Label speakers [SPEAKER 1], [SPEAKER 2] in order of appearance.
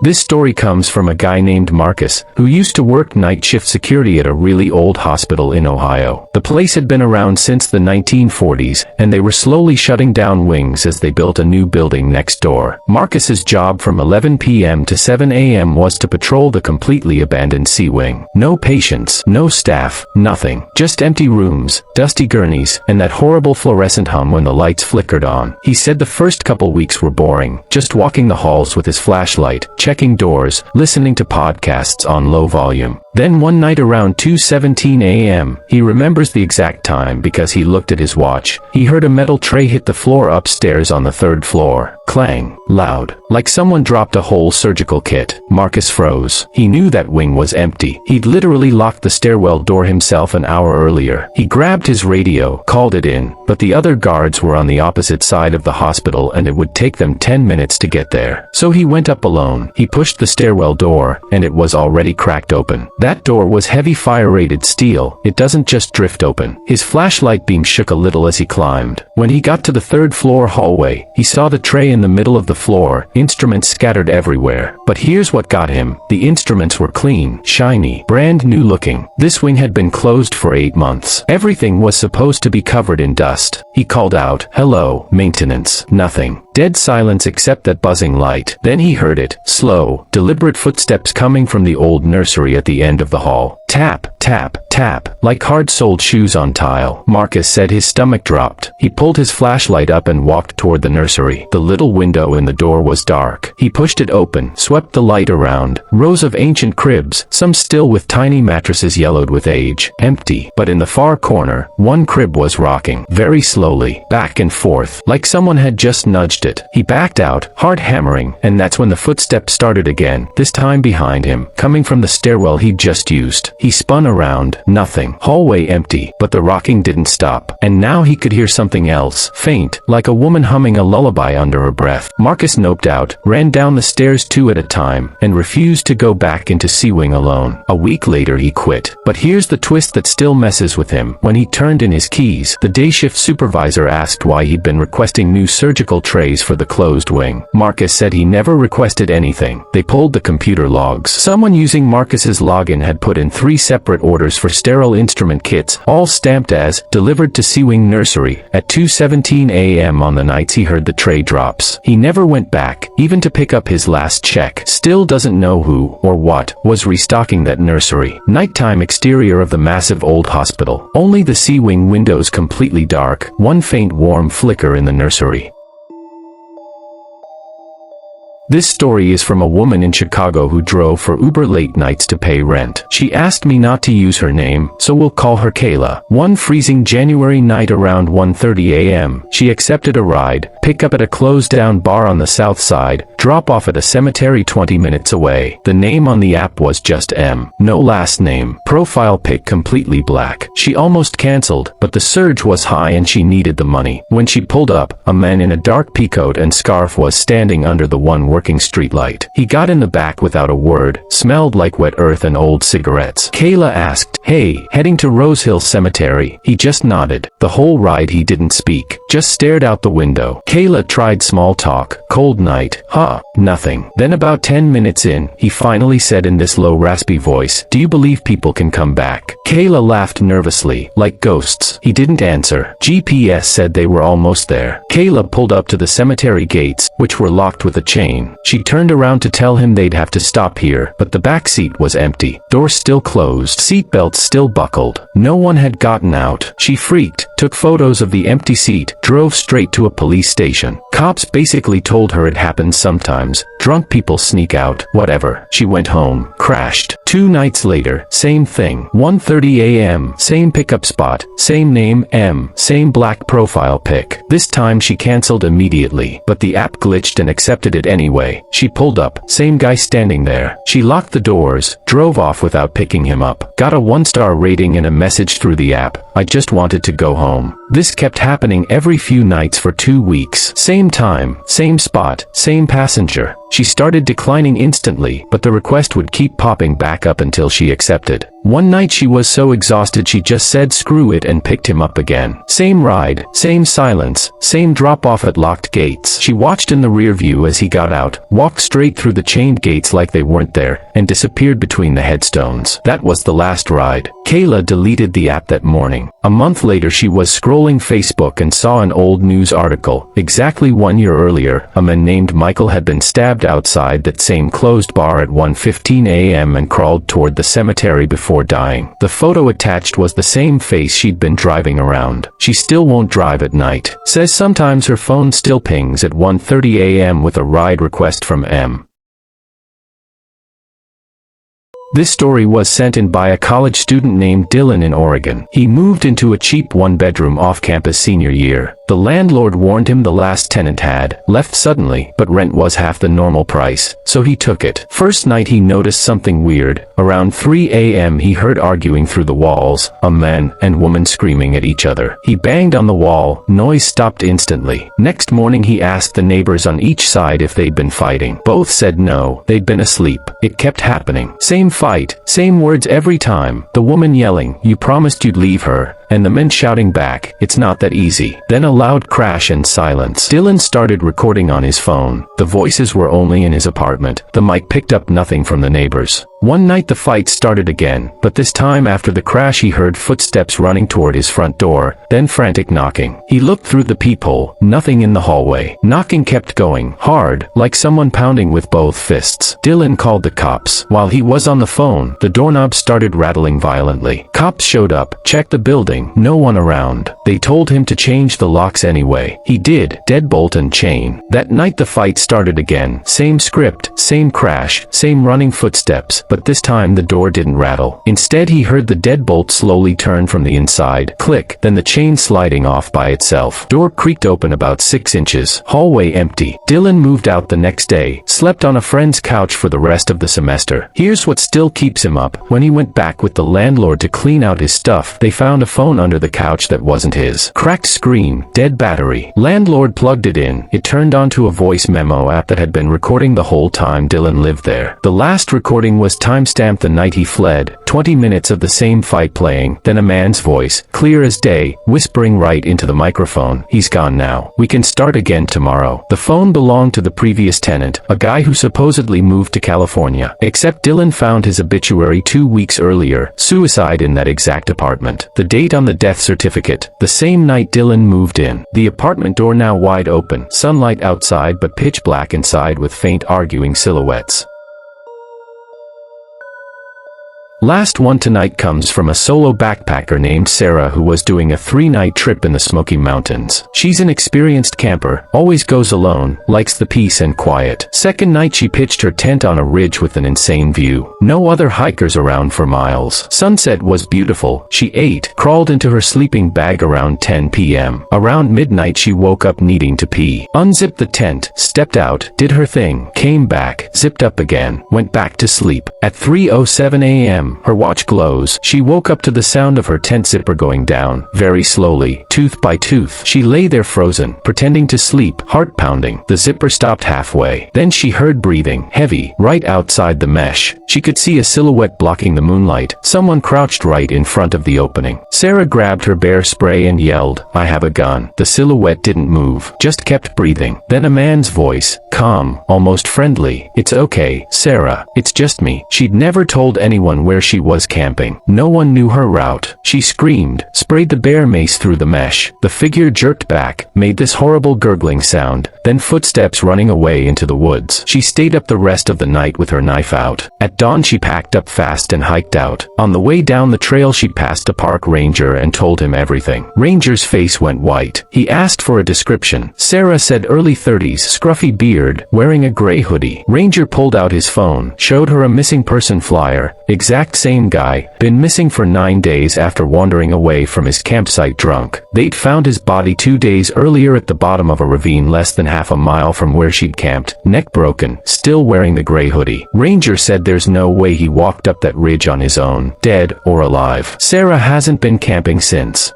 [SPEAKER 1] This story comes from a guy named Marcus, who used to work night shift security at a really old hospital in Ohio. The place had been around since the 1940s, and they were slowly shutting down wings as they built a new building next door. Marcus's job from 11 p.m. to 7 a.m. was to patrol the completely abandoned C wing. No patients, no staff, nothing. Just empty rooms, dusty gurneys, and that horrible fluorescent hum when the lights flickered on. He said the first couple weeks were boring, just walking the halls with his flashlight, checking doors, listening to podcasts on low volume. Then one night around 2:17 a.m., he remembers the exact time because he looked at his watch. He heard a metal tray hit the floor upstairs on the 3rd floor. Clang. Loud. Like someone dropped a whole surgical kit. Marcus froze. He knew that wing was empty. He'd literally locked the stairwell door himself an hour earlier. He grabbed his radio, called it in, but the other guards were on the opposite side of the hospital and it would take them 10 minutes to get there. So he went up alone. He pushed the stairwell door, and it was already cracked open. That door was heavy fire-rated steel. It doesn't just drift open. His flashlight beam shook a little as he climbed. When he got to the 3rd floor hallway, he saw the tray in the middle of the floor, instruments scattered everywhere. But here's what got him. The instruments were clean, shiny, brand new looking. This wing had been closed for 8 months. Everything was supposed to be covered in dust. He called out, "Hello, maintenance." Nothing. Dead silence except that buzzing light. Then he heard it. Slow, deliberate footsteps coming from the old nursery at the end of the hall. Tap, tap, tap, like hard-soled shoes on tile. Marcus said his stomach dropped. He pulled his flashlight up and walked toward the nursery. The little window in the door was dark. He pushed it open, swept the light around. Rows of ancient cribs, some still with tiny mattresses yellowed with age. Empty. But in the far corner, one crib was rocking, very slowly, back and forth, like someone had just nudged it. He backed out, heart hammering, and that's when the footsteps started again, this time behind him, coming from the stairwell he'd just used. He spun around, nothing. Hallway empty, but the rocking didn't stop. And now he could hear something else, faint, like a woman humming a lullaby under her breath. Marcus noped out, ran down the stairs 2 at a time, and refused to go back into C-Wing alone. A week later he quit. But here's the twist that still messes with him. When he turned in his keys, the day shift supervisor asked why he'd been requesting new surgical trays for the closed wing. Marcus said he never requested anything. They pulled the computer logs. Someone using Marcus's login had put in 3 separate orders for sterile instrument kits, all stamped as delivered to C-Wing Nursery at 2:17 a.m. on the nights he heard the tray drops. He never went back, even to pick up his last check. Still doesn't know who, or what, was restocking that nursery. Nighttime exterior of the massive old hospital. Only the C-Wing windows completely dark, one faint warm flicker in the nursery. This story is from a woman in Chicago who drove for Uber late nights to pay rent. She asked me not to use her name, so we'll call her Kayla. One freezing January night around 1:30 a.m., she accepted a ride, pick up at a closed-down bar on the south side, drop off at a cemetery 20 minutes away. The name on the app was just M. No last name. Profile pic completely black. She almost canceled, but the surge was high and she needed the money. When she pulled up, a man in a dark peacoat and scarf was standing under the one working streetlight. He got in the back without a word, smelled like wet earth and old cigarettes. Kayla asked, "Hey, heading to Rose Hill Cemetery?" He just nodded. The whole ride he didn't speak, just stared out the window. Kayla tried small talk. Cold night. Huh, nothing. Then about 10 minutes in, he finally said in this low raspy voice, "Do you believe people can come back?" Kayla laughed nervously, like ghosts. He didn't answer. GPS said they were almost there. Kayla pulled up to the cemetery gates, which were locked with a chain. She turned around to tell him they'd have to stop here, but the back seat was empty. Doors still closed. Seatbelts still buckled. No one had gotten out. She freaked, took photos of the empty seat, drove straight to a police station. Cops basically told her it happens sometimes. Drunk people sneak out. Whatever. She went home. Crashed. 2 nights later, same thing. 1:30 a.m. Same pickup spot. Same name, M. Same black profile pic. This time she canceled immediately, but the app glitched and accepted it anyway. She pulled up. Same guy standing there. She locked the doors, drove off without picking him up. Got a 1-star rating and a message through the app. I just wanted to go home. This kept happening every few nights for 2 weeks. Same time, same spot, same passenger. She started declining instantly, but the request would keep popping back up until she accepted. One night she was so exhausted she just said screw it and picked him up again. Same ride, same silence, same drop off at locked gates. She watched in the rear view as he got out, walked straight through the chained gates like they weren't there, and disappeared between the headstones. That was the last ride. Kayla deleted the app that morning. A month later she was scrolling Facebook and saw an old news article. Exactly 1 year earlier, a man named Michael had been stabbed outside that same closed bar at 1:15 a.m. and crawled toward the cemetery before dying. The photo attached was the same face she'd been driving around. She still won't drive at night. Says sometimes her phone still pings at 1:30 a.m. with a ride request from M. This story was sent in by a college student named Dylan in Oregon. He moved into a cheap one-bedroom off-campus senior year. The landlord warned him the last tenant had left suddenly, but rent was half the normal price, so he took it. First night he noticed something weird. Around 3 a.m. he heard arguing through the walls, a man and woman screaming at each other. He banged on the wall, noise stopped instantly. Next morning he asked the neighbors on each side if they'd been fighting. Both said no, they'd been asleep. It kept happening. Same fight, same words every time. The woman yelling, "You promised you'd leave her," and the men shouting back, "It's not that easy." Then a loud crash and silence. Dylan started recording on his phone. The voices were only in his apartment. The mic picked up nothing from the neighbors. One night the fight started again, but this time after the crash he heard footsteps running toward his front door, then frantic knocking. He looked through the peephole, nothing in the hallway. Knocking kept going, hard, like someone pounding with both fists. Dylan called the cops. While he was on the phone, the doorknob started rattling violently. Cops showed up, checked the building, no one around. They told him to change the locks anyway. He did, deadbolt and chain. That night the fight started again. Same script, same crash, same running footsteps. But this time the door didn't rattle. Instead he heard the deadbolt slowly turn from the inside, click, then the chain sliding off by itself. Door creaked open about 6 inches. Hallway empty. Dylan moved out the next day, slept on a friend's couch for the rest of the semester. Here's what still keeps him up. When he went back with the landlord to clean out his stuff, they found a phone under the couch that wasn't his. Cracked screen, dead battery. Landlord plugged it in. It turned onto a voice memo app that had been recording the whole time Dylan lived there. The last recording was timestamped the night he fled, 20 minutes of the same fight playing, then a man's voice, clear as day, whispering right into the microphone, "He's gone now. We can start again tomorrow." The phone belonged to the previous tenant, a guy who supposedly moved to California. Except Dylan found his obituary 2 weeks earlier, suicide in that exact apartment. The date on the death certificate, the same night Dylan moved in. The apartment door now wide open, sunlight outside but pitch black inside with faint arguing silhouettes. Last one tonight comes from a solo backpacker named Sarah who was doing a 3-night trip in the Smoky Mountains. She's an experienced camper, always goes alone, likes the peace and quiet. Second night she pitched her tent on a ridge with an insane view. No other hikers around for miles. Sunset was beautiful. She ate, crawled into her sleeping bag around 10 p.m. Around midnight she woke up needing to pee. Unzipped the tent, stepped out, did her thing, came back, zipped up again, went back to sleep. At 3:07 a.m. her watch glows. She woke up to the sound of her tent zipper going down, very slowly, tooth by tooth. She lay there frozen, pretending to sleep, heart pounding. The zipper stopped halfway. Then she heard breathing, heavy, right outside the mesh. She could see a silhouette blocking the moonlight. Someone crouched right in front of the opening. Sarah grabbed her bear spray and yelled, "I have a gun." The silhouette didn't move, just kept breathing. Then a man's voice, calm, almost friendly, "It's okay, Sarah, it's just me." She'd never told anyone where she was camping. No one knew her route. She screamed, sprayed the bear mace through the mesh. The figure jerked back, made this horrible gurgling sound, then footsteps running away into the woods. She stayed up the rest of the night with her knife out. At dawn she packed up fast and hiked out. On the way down the trail she passed a park ranger and told him everything. Ranger's face went white. He asked for a description. Sarah said early 30s, scruffy beard, wearing a gray hoodie. Ranger pulled out his phone, showed her a missing person flyer. Exact same guy, been missing for 9 days after wandering away from his campsite drunk. They'd found his body 2 days earlier at the bottom of a ravine less than half a mile from where she'd camped, neck broken, still wearing the gray hoodie. Ranger said there's no way he walked up that ridge on his own, dead or alive. Sarah hasn't been camping since.